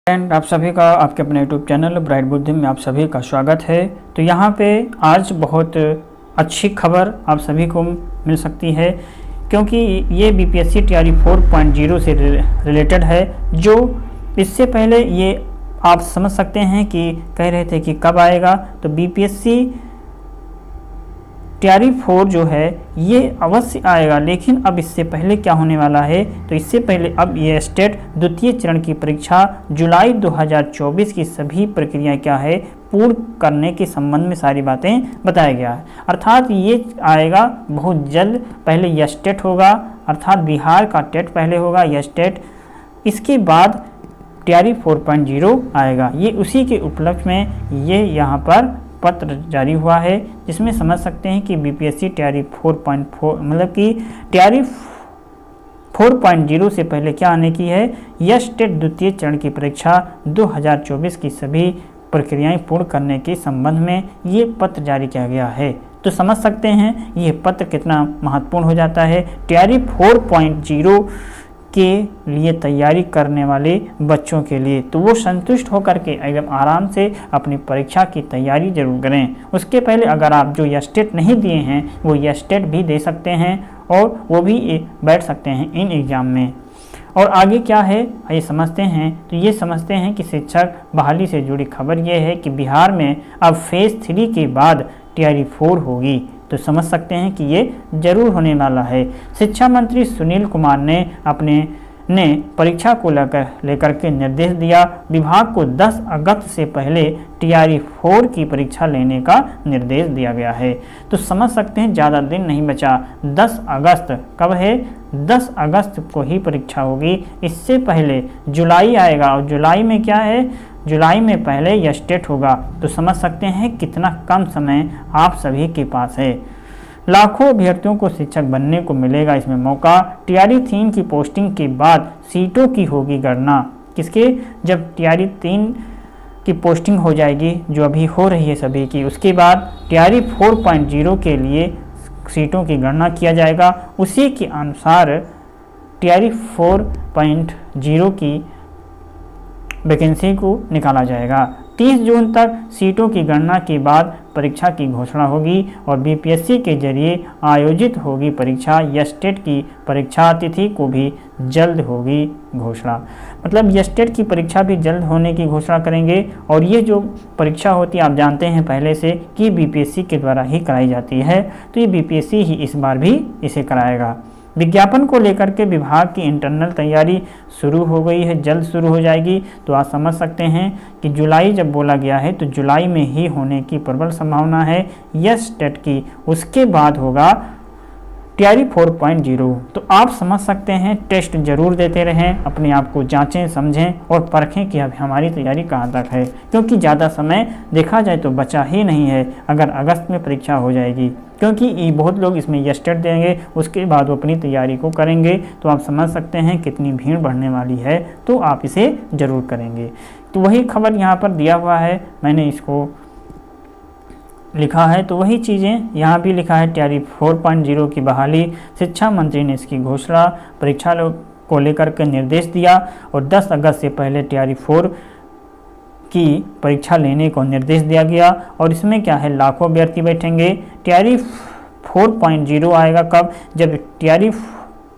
And आप सभी का आपके अपने यूट्यूब चैनल ब्राइट बुद्धि में आप सभी का स्वागत है। तो यहाँ पे आज बहुत अच्छी खबर आप सभी को मिल सकती है, क्योंकि ये बीपीएससी टीआरई 4.0 से रिलेटेड है। जो इससे पहले ये आप समझ सकते हैं कि कह रहे थे कि कब आएगा, तो बीपीएससी टीआरई 4 जो है ये अवश्य आएगा। लेकिन अब इससे पहले क्या होने वाला है, तो इससे पहले अब ये स्टेट द्वितीय चरण की परीक्षा जुलाई 2024 की सभी प्रक्रियाएं क्या है पूर्ण करने के संबंध में सारी बातें बताया गया है। अर्थात ये आएगा बहुत जल्द। पहले यह स्टेट होगा, अर्थात बिहार का टेट पहले होगा यह स्टेट, इसके बाद टीआरई 4.0 आएगा। ये उसी के उपलक्ष्य में ये यहाँ पर पत्र जारी हुआ है, जिसमें समझ सकते हैं कि बीपीएससी टीआरई 4.4 मतलब कि टीआरई 4.0 से पहले क्या आने की है, यह स्टेट द्वितीय चरण की परीक्षा 2024 की सभी प्रक्रियाएं पूर्ण करने के संबंध में ये पत्र जारी किया गया है। तो समझ सकते हैं ये पत्र कितना महत्वपूर्ण हो जाता है टीआरई 4.0 के लिए तैयारी करने वाले बच्चों के लिए। तो वो संतुष्ट होकर के एकदम आराम से अपनी परीक्षा की तैयारी जरूर करें। उसके पहले अगर आप जो यह स्टेट नहीं दिए हैं वो यह स्टेट भी दे सकते हैं और वो भी बैठ सकते हैं इन एग्ज़ाम में। और आगे क्या है ये समझते हैं। तो ये समझते हैं कि शिक्षक बहाली से जुड़ी खबर ये है कि बिहार में अब फेज़ 3 के बाद टीआरई 4 होगी। तो समझ सकते हैं कि ये जरूर होने वाला है। शिक्षा मंत्री सुनील कुमार ने परीक्षा को लेकर के निर्देश दिया। विभाग को 10 अगस्त से पहले टीआरई 4 की परीक्षा लेने का निर्देश दिया गया है। तो समझ सकते हैं ज़्यादा दिन नहीं बचा। 10 अगस्त कब है, 10 अगस्त को ही परीक्षा होगी। इससे पहले जुलाई आएगा और जुलाई में क्या है, जुलाई में पहले यह स्टेट होगा। तो समझ सकते हैं कितना कम समय आप सभी के पास है। लाखों अभ्यर्थियों को शिक्षक बनने को मिलेगा इसमें मौका। टीआरई 3 की पोस्टिंग के बाद सीटों की होगी गणना। किसके, जब टीआरई 3 की पोस्टिंग हो जाएगी जो अभी हो रही है सभी की, उसके बाद टीआरई 4.0 के लिए सीटों की गणना किया जाएगा। उसी के अनुसार टीआरई 4.0 की वैकेंसी को निकाला जाएगा। 30 जून तक सीटों की गणना के बाद परीक्षा की घोषणा होगी और बीपीएससी के जरिए आयोजित होगी परीक्षा। यह स्टेट की परीक्षा तिथि को भी जल्द होगी घोषणा। मतलब यह स्टेट की परीक्षा भी जल्द होने की घोषणा करेंगे। और ये जो परीक्षा होती है आप जानते हैं पहले से कि बीपीएससी के द्वारा ही कराई जाती है। तो ये बीपीएससी ही इस बार भी इसे कराएगा। विज्ञापन को लेकर के विभाग की इंटरनल तैयारी शुरू हो गई है, जल्द शुरू हो जाएगी। तो आप समझ सकते हैं कि जुलाई जब बोला गया है तो जुलाई में ही होने की प्रबल संभावना है यस टेट की। उसके बाद होगा टीआरई 4.0। तो आप समझ सकते हैं टेस्ट जरूर देते रहें, अपने आप को जांचें समझें और परखें कि अब हमारी तैयारी कहाँ तक है, क्योंकि ज़्यादा समय देखा जाए तो बचा ही नहीं है अगर अगस्त में परीक्षा हो जाएगी। क्योंकि बहुत लोग इसमें यस टेट देंगे, उसके बाद वो अपनी तैयारी को करेंगे। तो आप समझ सकते हैं कितनी भीड़ बढ़ने वाली है। तो आप इसे ज़रूर करेंगे। तो वही खबर यहाँ पर दिया हुआ है, मैंने इसको लिखा है। तो वही चीज़ें यहाँ भी लिखा है। टीआरई 4.0 की बहाली, शिक्षा मंत्री ने इसकी घोषणा, परीक्षा को लेकर के निर्देश दिया और 10 अगस्त से पहले टीआरई 4 की परीक्षा लेने को निर्देश दिया गया। और इसमें क्या है, लाखों अभ्यर्थी बैठेंगे। टीआरई 4.0 आएगा कब, जब टीआरई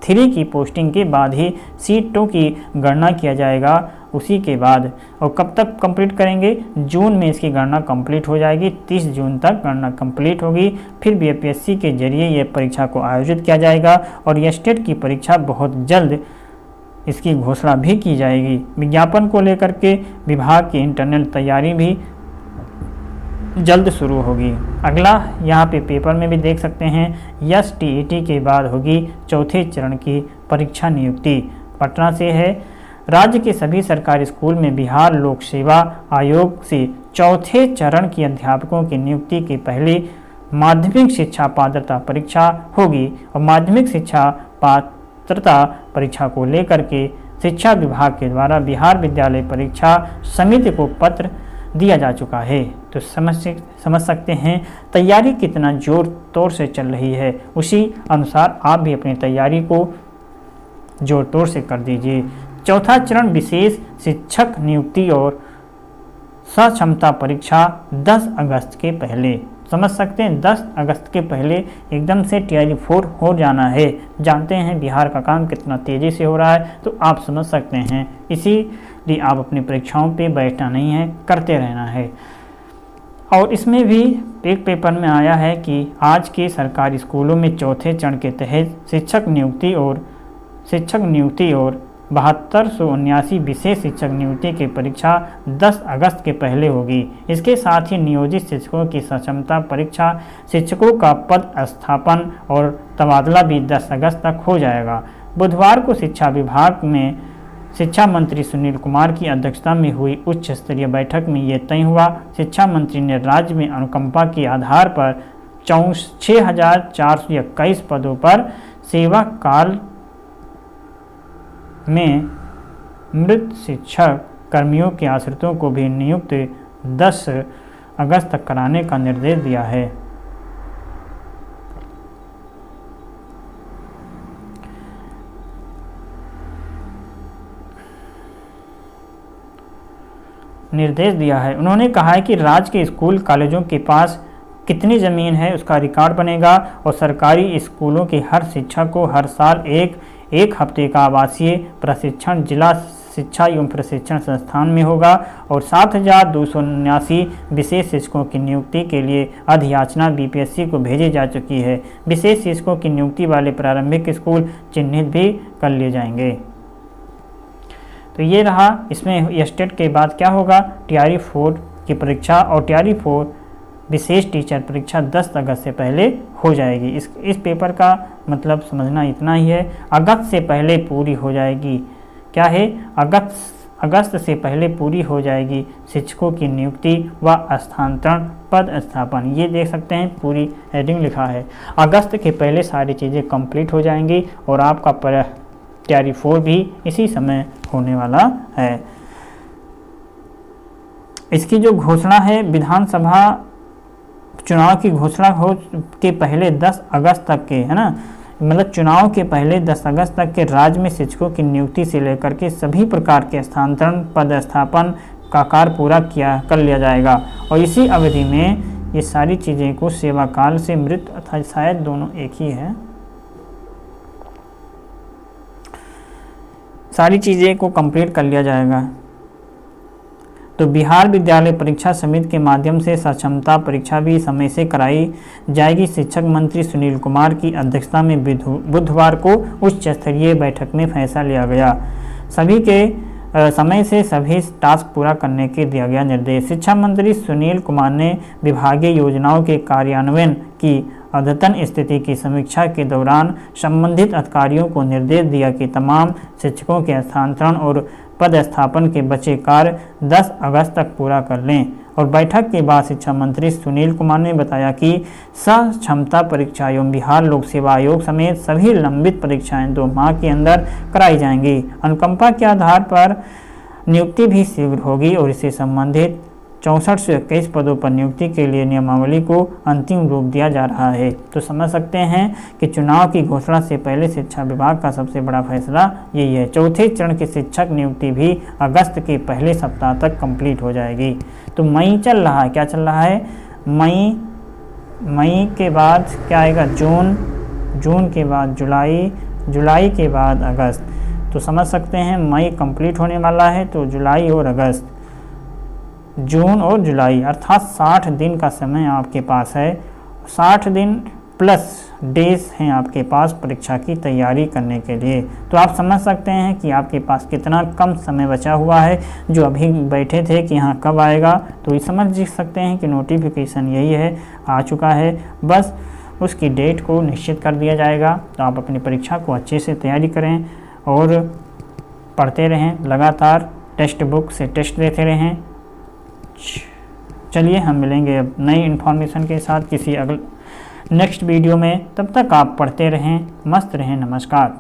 3 की पोस्टिंग के बाद ही सीटों की गणना किया जाएगा। उसी के बाद और कब तक कंप्लीट करेंगे, जून में इसकी गणना कंप्लीट हो जाएगी। 30 जून तक गणना कंप्लीट होगी। फिर बीपीएससी के जरिए यह परीक्षा को आयोजित किया जाएगा और यह स्टेट की परीक्षा बहुत जल्द इसकी घोषणा भी की जाएगी। विज्ञापन को लेकर के विभाग की इंटरनल तैयारी भी जल्द शुरू होगी। अगला यहाँ पे पेपर में भी देख सकते हैं, यस टीईटी के बाद होगी चौथे चरण की परीक्षा नियुक्ति। पटना से है। राज्य के सभी सरकारी स्कूल में बिहार लोक सेवा आयोग से चौथे चरण की अध्यापकों की नियुक्ति के पहले माध्यमिक शिक्षा पात्रता परीक्षा होगी। और माध्यमिक शिक्षा पात्रता परीक्षा को लेकर के शिक्षा विभाग के द्वारा बिहार विद्यालय परीक्षा समिति को पत्र दिया जा चुका है। तो समझ सकते हैं तैयारी कितना जोर तोड़ से चल रही है। उसी अनुसार आप भी अपनी तैयारी को जोर तोड़ से कर दीजिए। चौथा चरण विशेष शिक्षक नियुक्ति और सक्षमता परीक्षा 10 अगस्त के पहले। समझ सकते हैं 10 अगस्त के पहले एकदम से TRE 4 हो जाना है। जानते हैं बिहार का काम कितना तेज़ी से हो रहा है, तो आप समझ सकते हैं। इसीलिए आप अपनी परीक्षाओं पे बैठना नहीं है, करते रहना है। और इसमें भी एक पेपर में आया है कि आज के सरकारी स्कूलों में चौथे चरण के तहत शिक्षक नियुक्ति और 7279 विशेष शिक्षक नियुक्ति की परीक्षा 10 अगस्त के पहले होगी। इसके साथ ही नियोजित शिक्षकों की सक्षमता परीक्षा, शिक्षकों का पद स्थापन और तबादला भी 10 अगस्त तक हो जाएगा। बुधवार को शिक्षा विभाग में शिक्षा मंत्री सुनील कुमार की अध्यक्षता में हुई उच्च स्तरीय बैठक में ये तय हुआ। शिक्षा मंत्री ने राज्य में अनुकंपा के आधार पर 6421 पदों पर सेवा काल में मृत शिक्षक कर्मियों के आश्रितों को भी नियुक्त 10 अगस्त तक कराने का निर्देश दिया है। उन्होंने कहा है कि राज्य के स्कूल कॉलेजों के पास कितनी ज़मीन है उसका रिकॉर्ड बनेगा और सरकारी स्कूलों के हर शिक्षक को हर साल एक हफ्ते का आवासीय प्रशिक्षण जिला शिक्षा एवं प्रशिक्षण संस्थान में होगा और 7279 विशेष शिक्षकों की नियुक्ति के लिए अधियाचना BPSC को भेजी जा चुकी है। विशेष शिक्षकों की नियुक्ति वाले प्रारंभिक स्कूल चिन्हित भी कर लिए जाएंगे। तो ये रहा, इसमें स्टेट के बाद क्या होगा, TRE 4 की परीक्षा और TRE 4 विशेष टीचर परीक्षा 10 अगस्त से पहले हो जाएगी। इस पेपर का मतलब समझना इतना ही है। अगस्त से पहले पूरी हो जाएगी, क्या है, अगस्त से पहले पूरी हो जाएगी शिक्षकों की नियुक्ति व स्थानांतरण पद स्थापन। ये देख सकते हैं पूरी हेडिंग लिखा है। अगस्त के पहले सारी चीज़ें कंप्लीट हो जाएंगी और आपका TRE 4 भी इसी समय होने वाला है। इसकी जो घोषणा है विधानसभा चुनाव की घोषणा हो के पहले 10 अगस्त तक के, है ना, मतलब चुनाव के पहले 10 अगस्त तक के राज्य में शिक्षकों की नियुक्ति से लेकर के सभी प्रकार के स्थानांतरण पदस्थापन का कार्य पूरा कर लिया जाएगा। और इसी अवधि में ये सारी चीज़ें को सेवा काल से मृत अथवा शायद दोनों एक ही है, सारी चीज़ें को कंप्लीट कर लिया जाएगा। तो बिहार विद्यालय परीक्षा समिति के माध्यम से सक्षमता परीक्षा भी समय से कराई जाएगी। शिक्षक मंत्री सुनील कुमार की अध्यक्षता में बुधवार को उच्च स्तरीय बैठक में फैसला लिया गया। सभी के समय से सभी टास्क पूरा करने के दिया गया निर्देश। शिक्षा मंत्री सुनील कुमार ने विभागीय योजनाओं के कार्यान्वयन की अद्यतन स्थिति की समीक्षा के दौरान संबंधित अधिकारियों को निर्देश दिया कि तमाम शिक्षकों के स्थानांतरण और पदस्थापन के बचे कार्य 10 अगस्त तक पूरा कर लें। और बैठक के बाद शिक्षा मंत्री सुनील कुमार ने बताया कि सक्षमता परीक्षा एवं बिहार लोक सेवा आयोग समेत सभी लंबित परीक्षाएं 2 माह के अंदर कराई जाएंगी। अनुकंपा के आधार पर नियुक्ति भी शीघ्र होगी और इससे संबंधित 6421 पदों पर नियुक्ति के लिए नियमावली को अंतिम रूप दिया जा रहा है। तो समझ सकते हैं कि चुनाव की घोषणा से पहले शिक्षा विभाग का सबसे बड़ा फैसला यही है। चौथे चरण की शिक्षक नियुक्ति भी अगस्त के पहले सप्ताह तक कंप्लीट हो जाएगी। तो मई चल रहा है, क्या चल रहा है, मई के बाद क्या आएगा, जून के बाद जुलाई के बाद अगस्त। तो समझ सकते हैं मई कंप्लीट होने वाला है, तो जुलाई और अगस्त, जून और जुलाई अर्थात 60 दिन का समय आपके पास है। 60 दिन प्लस डेज हैं आपके पास परीक्षा की तैयारी करने के लिए। तो आप समझ सकते हैं कि आपके पास कितना कम समय बचा हुआ है। जो अभी बैठे थे कि यहाँ कब आएगा, तो ये समझ सकते हैं कि नोटिफिकेशन यही है, आ चुका है, बस उसकी डेट को निश्चित कर दिया जाएगा। तो आप अपनी परीक्षा को अच्छे से तैयारी करें और पढ़ते रहें, लगातार टेक्स्ट बुक से टेस्ट देते रहें। चलिए हम मिलेंगे अब नई इन्फॉर्मेशन के साथ किसी नेक्स्ट वीडियो में। तब तक आप पढ़ते रहें, मस्त रहें। नमस्कार।